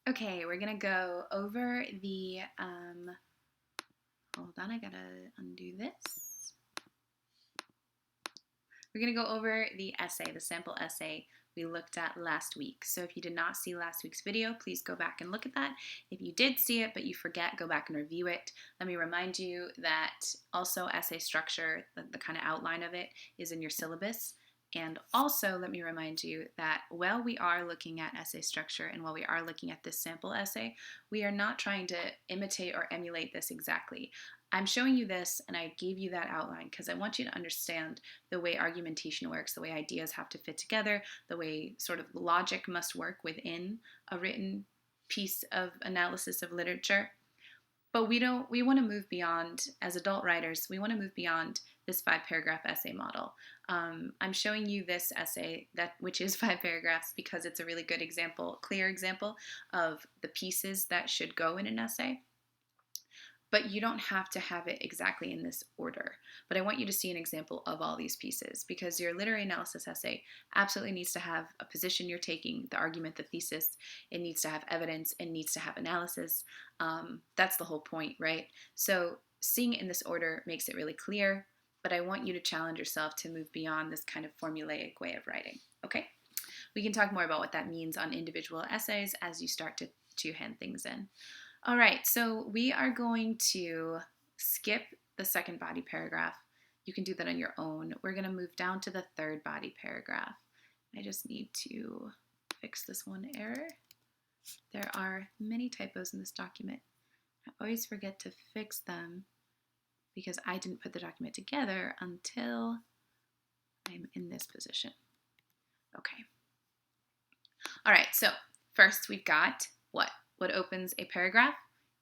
Okay, we're gonna go over the, hold on, I gotta undo this. We're gonna go over the essay, the sample essay we looked at last week. So if you did not see last week's video, please go back and look at that. If you did see it, but you forget, go back and review it. Let me remind you that also essay structure, the kind of outline of it, is in your syllabus. And also, let me remind you that while we are looking at essay structure and while we are looking at this sample essay, we are not trying to imitate or emulate this exactly. I'm showing you this and I gave you that outline because I want you to understand the way argumentation works, the way ideas have to fit together, the way sort of logic must work within a written piece of analysis of literature. But we want to move beyond, as adult writers, we want to move beyond this 5-paragraph essay model. I'm showing you this essay, which is 5 paragraphs, because it's a really good example, clear example of the pieces that should go in an essay. But you don't have to have it exactly in this order. But I want you to see an example of all these pieces because your literary analysis essay absolutely needs to have a position you're taking, the argument, the thesis. It needs to have evidence. It needs to have analysis. That's the whole point, right? So seeing it in this order makes it really clear, but I want you to challenge yourself to move beyond this kind of formulaic way of writing, okay? We can talk more about what that means on individual essays as you start to hand things in. All right, so we are going to skip the second body paragraph. You can do that on your own. We're going to move down to the third body paragraph. I just need to fix this one error. There are many typos in this document. I always forget to fix them because I didn't put the document together until I'm in this position. Okay. All right, so first we've got what? What opens a paragraph?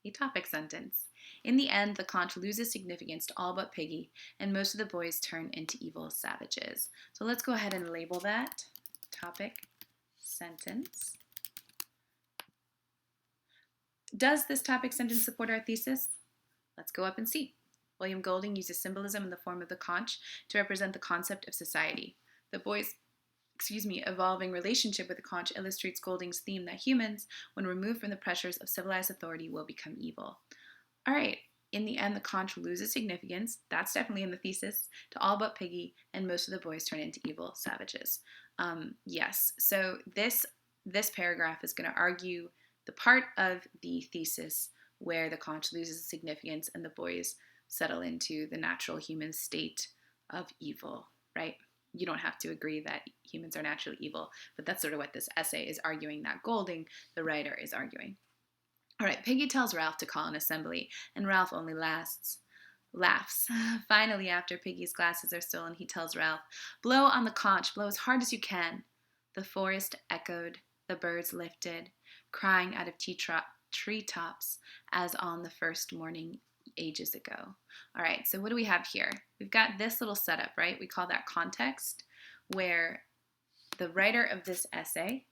A topic sentence. In the end, the conch loses significance to all but Piggy, and most of the boys turn into evil savages. So let's go ahead and label that topic sentence. Does this topic sentence support our thesis? Let's go up and see. William Golding uses symbolism in the form of the conch to represent the concept of society. The boys' evolving relationship with the conch illustrates Golding's theme that humans, when removed from the pressures of civilized authority, will become evil. All right, in the end, the conch loses significance. That's definitely in the thesis to all but Piggy, and most of the boys turn into evil savages. Yes, so this paragraph is going to argue the part of the thesis where the conch loses significance and the boys settle into the natural human state of evil, right? You don't have to agree that humans are naturally evil, but that's sort of what this essay is arguing that Golding, the writer, is arguing. All right, Piggy tells Ralph to call an assembly, and Ralph only laughs. Finally, after Piggy's glasses are stolen, he tells Ralph, "Blow on the conch, blow as hard as you can." The forest echoed, the birds lifted, crying out of treetops as on the first morning ages ago. All right, so what do we have here? We've got this little setup, right? We call that context, where the writer of this essay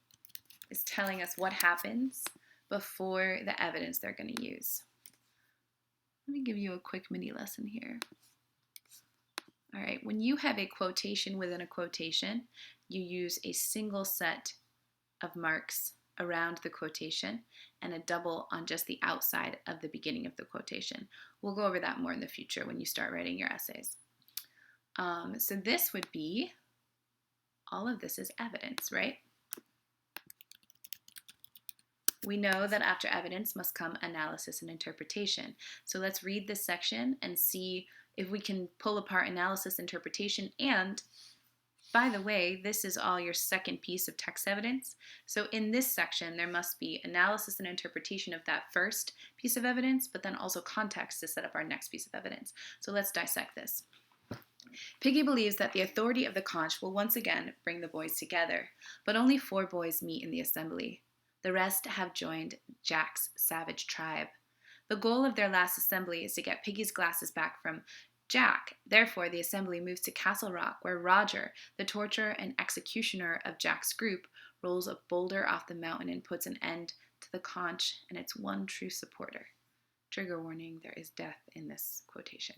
is telling us what happens before the evidence they're going to use. Let me give you a quick mini lesson here. All right, when you have a quotation within a quotation, you use a single set of marks around the quotation and a double on just the outside of the beginning of the quotation. We'll go over that more in the future when you start writing your essays. So this would be, all of this is evidence, right? We know that after evidence must come analysis and interpretation. So let's read this section and see if we can pull apart analysis, interpretation, and by the way, this is all your second piece of text evidence. So in this section, there must be analysis and interpretation of that first piece of evidence, but then also context to set up our next piece of evidence. So let's dissect this. Piggy believes that the authority of the conch will once again bring the boys together, but only 4 boys meet in the assembly. The rest have joined Jack's savage tribe. The goal of their last assembly is to get Piggy's glasses back from Jack. Therefore, the assembly moves to Castle Rock, where Roger, the torturer and executioner of Jack's group, rolls a boulder off the mountain and puts an end to the conch and its one true supporter. Trigger warning, there is death in this quotation.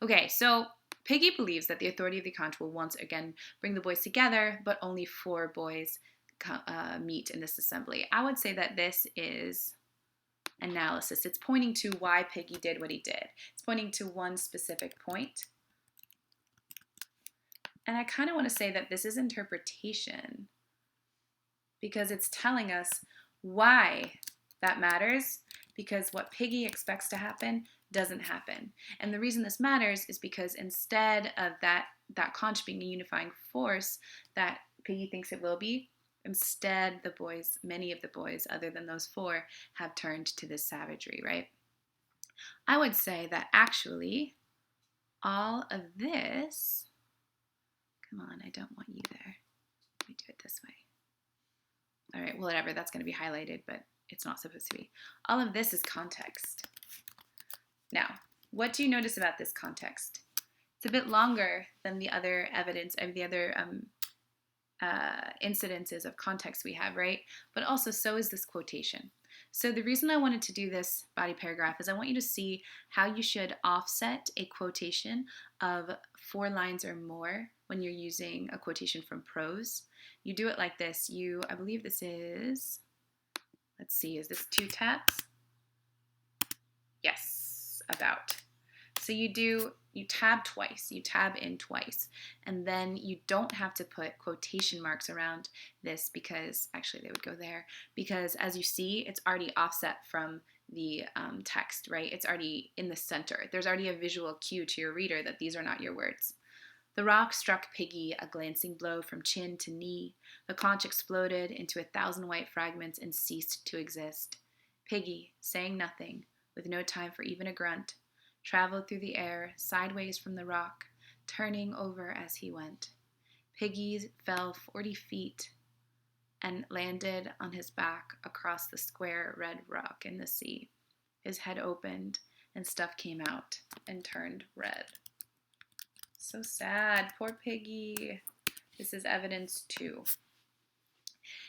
Okay, so Piggy believes that the authority of the conch will once again bring the boys together, but only 4 boys meet in this assembly. I would say that this is analysis. It's pointing to why Piggy did what he did. It's pointing to one specific point. And I kind of want to say that this is interpretation because it's telling us why that matters, because what Piggy expects to happen doesn't happen. And the reason this matters is because instead of that conch being a unifying force that Piggy thinks it will be, instead the boys, many of the boys other than those 4, have turned to this savagery, right? I would say that actually all of this, come on, I don't want you there. Let me do it this way. All right, well, whatever, that's going to be highlighted, but it's not supposed to be. All of this is context. Now, what do you notice about this context? It's a bit longer than the other evidence of the other incidences of context we have, right? But also, so is this quotation. So the reason I wanted to do this body paragraph is I want you to see how you should offset a quotation of 4 lines or more when you're using a quotation from prose. You do it like this. I believe this is, let's see, is this 2 taps? Yes, about. So you tab twice, you tab in twice, and then you don't have to put quotation marks around this because, actually they would go there, because as you see, it's already offset from the text, right? It's already in the center. There's already a visual cue to your reader that these are not your words. The rock struck Piggy a glancing blow from chin to knee. The conch exploded into 1,000 white fragments and ceased to exist. Piggy, saying nothing, with no time for even a grunt, traveled through the air, sideways from the rock, turning over as he went. Piggy fell 40 feet and landed on his back across the square red rock in the sea. His head opened and stuff came out and turned red. So sad. Poor Piggy. This is evidence 2.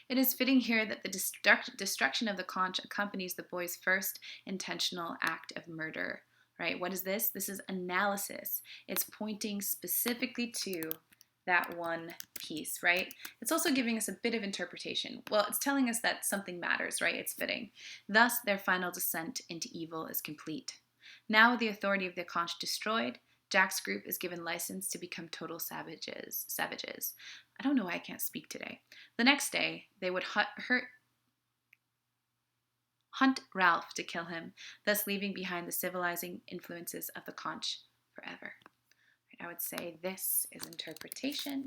It is fitting here that the destruction of the conch accompanies the boy's first intentional act of murder. Right? What is this? This is analysis. It's pointing specifically to that one piece, right? It's also giving us a bit of interpretation. Well, it's telling us that something matters, right? It's fitting. Thus, their final descent into evil is complete. Now, with the authority of the conch destroyed, Jack's group is given license to become total savages. I don't know why I can't speak today. The next day, they would hunt Ralph to kill him, thus leaving behind the civilizing influences of the conch forever. I would say this is interpretation.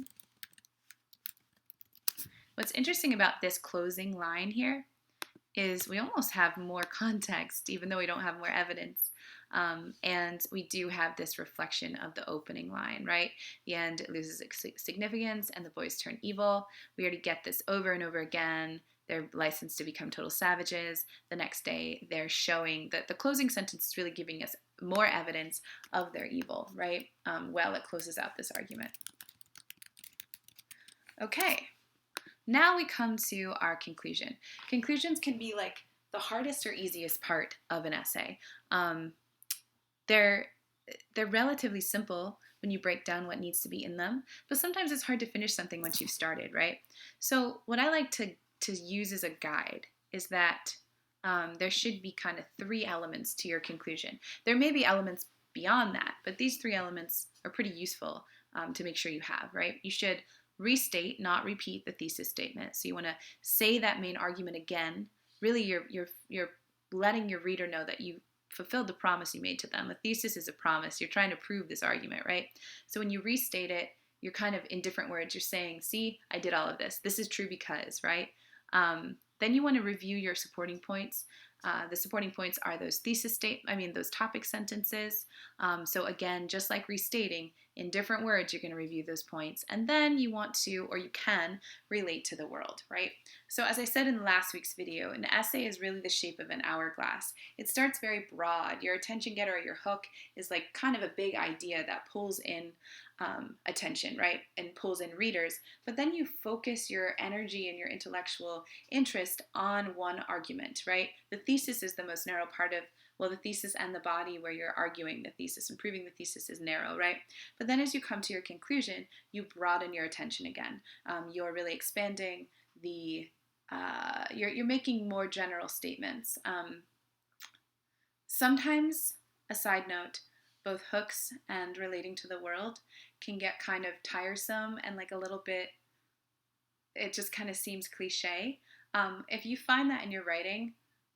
What's interesting about this closing line here is we almost have more context, even though we don't have more evidence. And we do have this reflection of the opening line, right? The end loses significance and the boys turn evil. We already get this over and over again. They're licensed to become total savages. The next day, they're showing that the closing sentence is really giving us more evidence of their evil, right? Well, it closes out this argument. Okay, now we come to our conclusion. Conclusions can be like the hardest or easiest part of an essay. They're relatively simple when you break down what needs to be in them, but sometimes it's hard to finish something once you've started, right? So what I like to use as a guide is that there should be kind of 3 elements to your conclusion. There may be elements beyond that, but these 3 elements are pretty useful to make sure you have, right? You should restate, not repeat the thesis statement. So you want to say that main argument again. Really, you're letting your reader know that you fulfilled the promise you made to them. A thesis is a promise. You're trying to prove this argument, right? So when you restate it, you're kind of in different words. You're saying, see, I did all of this. This is true because, right? Then you want to review your supporting points. The supporting points are those those topic sentences. So again, just like restating, in different words, you're going to review those points. And then you want to, or you can, relate to the world, right? So as I said in last week's video, an essay is really the shape of an hourglass. It starts very broad. Your attention getter or your hook is like kind of a big idea that pulls in attention, right? And pulls in readers. But then you focus your energy and your intellectual interest on one argument, right? The thesis is the most narrow part of, well, the thesis and the body where you're arguing the thesis and proving the thesis is narrow, right? But then as you come to your conclusion, you broaden your attention again. You're really expanding you're making more general statements. Sometimes, a side note, both hooks and relating to the world can get kind of tiresome and like a little bit, it just kind of seems cliche. If you find that in your writing,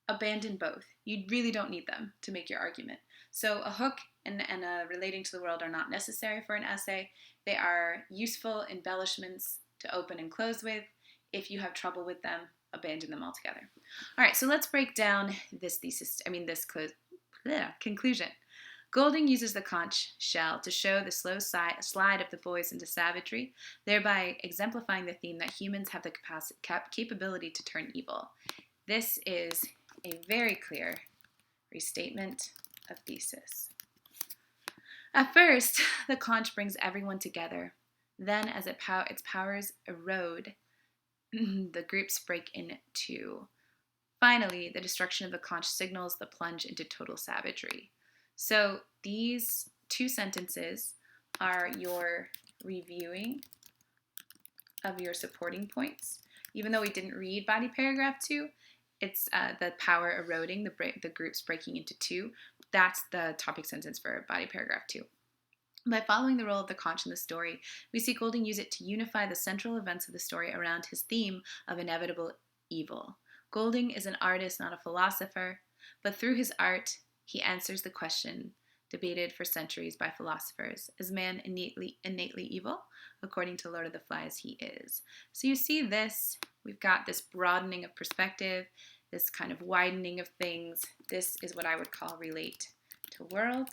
abandon both. You really don't need them to make your argument. So a hook and a relating to the world are not necessary for an essay. They are useful embellishments to open and close with. If you have trouble with them, abandon them altogether. All right, so let's break down this conclusion. Golding uses the conch shell to show the slow slide of the boys into savagery, thereby exemplifying the theme that humans have the capability to turn evil. This is a very clear restatement of thesis. At first, the conch brings everyone together. Then, as its powers erode, the groups break in two. Finally, the destruction of the conch signals the plunge into total savagery. So these two sentences are your reviewing of your supporting points. Even though we didn't read body paragraph 2, it's the power eroding, the groups breaking into two. That's the topic sentence for body paragraph 2. By following the role of the conch in the story, we see Golding use it to unify the central events of the story around his theme of inevitable evil. Golding is an artist, not a philosopher, but through his art, he answers the question debated for centuries by philosophers: is man innately evil? According to Lord of the Flies, he is. So you see this, we've got this broadening of perspective, this kind of widening of things. This is what I would call relate to world.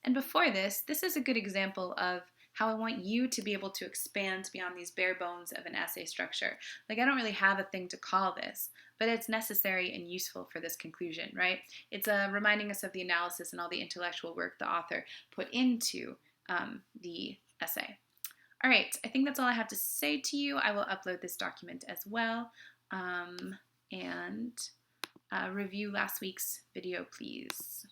And before this is a good example of how I want you to be able to expand beyond these bare bones of an essay structure. Like, I don't really have a thing to call this, but it's necessary and useful for this conclusion, right? It's reminding us of the analysis and all the intellectual work the author put into the essay. All right, I think that's all I have to say to you. I will upload this document as well. And review last week's video, please.